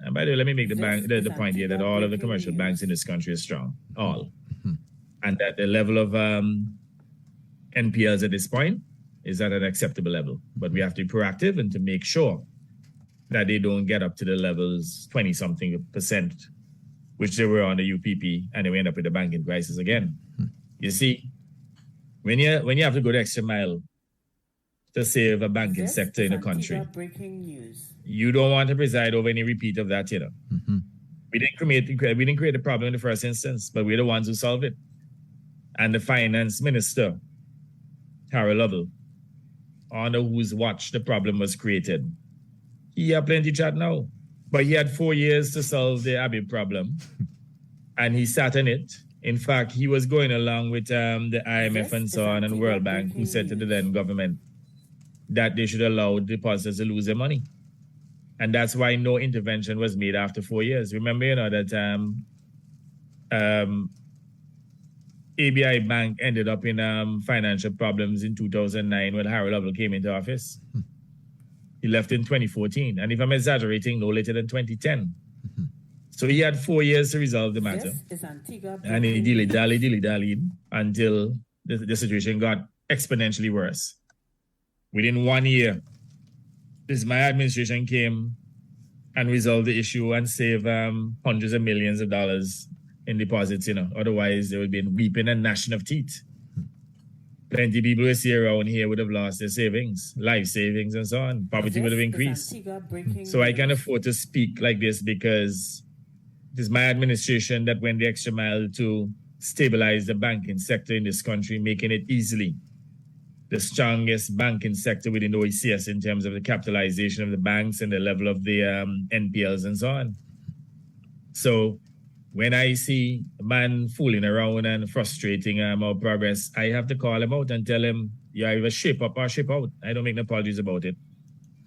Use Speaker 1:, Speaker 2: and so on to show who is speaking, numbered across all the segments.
Speaker 1: And by the way, let me make the point here that all of the commercial banks in this country are strong, all. And that the level of NPLs at this point is at an acceptable level. But we have to be proactive and to make sure that they don't get up to the levels 20-something%, which they were on the UPP, and they end up with the banking crisis again. You see, when you have to go the extra mile to save a banking sector in the country, you don't want to preside over any repeat of that, you know. We didn't create the problem in the first instance, but we're the ones who solved it. And the finance minister, Lovell, under whose watch the problem was created, he had plenty chat now. But he had 4 years to solve the Abbey problem, and he sat in it. In fact, he was going along with the IMF and so on and World Bank, who said to the then government that they should allow depositors to lose their money. And that's why no intervention was made after 4 years. Remember, you know, that ABI Bank ended up in financial problems in 2009 when Lovell came into office. He left in 2014. And if I'm exaggerating, no later than 2010. So he had 4 years to resolve the matter. And he dilly-dallied until the situation got exponentially worse. Within 1 year, my administration came and resolved the issue and saved hundreds of millions of dollars in deposits, you know. Otherwise, they would have been weeping and gnashing of teeth. Plenty of people who see around here would have lost their savings, life savings and so on. Poverty would have increased. So I can afford to speak like this because it is my administration that went the extra mile to stabilize the banking sector in this country, making it easily the strongest banking sector within the OECS in terms of the capitalization of the banks and the level of the NPLs and so on. So when I see a man fooling around and frustrating our progress, I have to call him out and tell him, you either shape up or shape out. I don't make no apologies about it.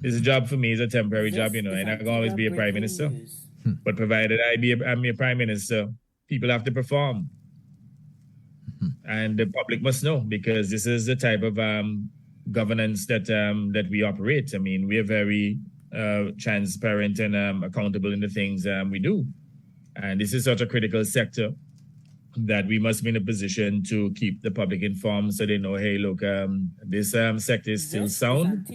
Speaker 1: It's a job for me. It's a temporary job, you know, and I can always be a prime minister. But provided I'm a prime minister, people have to perform. And the public must know, because this is the type of governance that we operate. I mean, we are very transparent and accountable in the things we do. And this is such a critical sector that we must be in a position to keep the public informed so they know, hey, look, this sector is still sound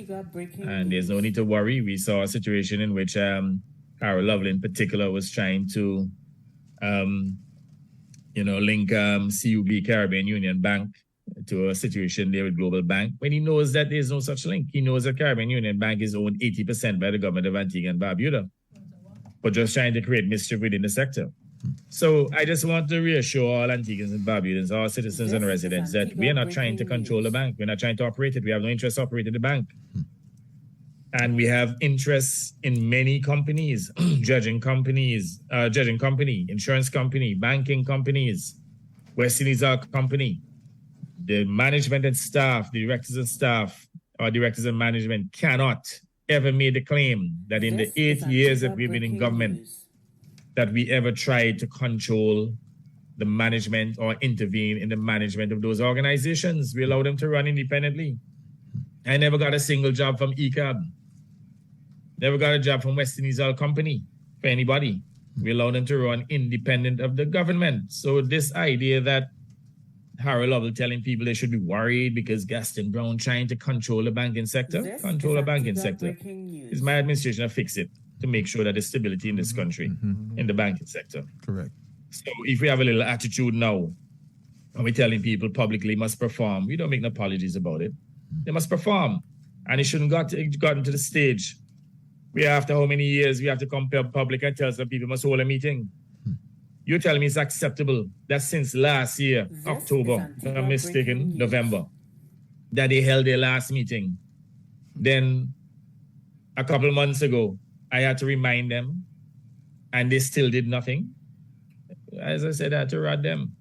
Speaker 1: and there's no need to worry. We saw a situation in which Lovell in particular was trying to, link CUB, Caribbean Union Bank, to a situation there with Global Bank, when he knows that there's no such link. He knows that Caribbean Union Bank is owned 80% by the government of Antigua and Barbuda, but just trying to create mischief within the sector. So I just want to reassure all Antiguans and Barbudans, all citizens and residents, that we are not trying to control the bank. We're not trying to operate it. We have no interest operating the bank. And we have interests in many companies, judging company, insurance company, banking companies, West Indies company. The management and staff, the directors and staff, or directors and management cannot ever make the claim that in the 8 years that we've been in government, that we ever tried to control the management or intervene in the management of those organizations. We allow them to run independently. I never got a single job from ECAB. Never got a job from West Indies Company for anybody. We allow them to run independent of the government. So this idea that Lovell telling people they should be worried because Gaston Browne trying to control the banking sector, is my administration to fix it, to make sure that there's stability in this country, in the banking sector.
Speaker 2: Correct.
Speaker 1: So if we have a little attitude now, and we're telling people publicly must perform, we don't make no apologies about it. They must perform. And it shouldn't gotten to the stage where after how many years we have to compare public and tell some people must hold a meeting. You're telling me it's acceptable that since last year, October, if I'm mistaken, November, that they held their last meeting. Then a couple of months ago, I had to remind them, and they still did nothing. As I said, I had to rod them.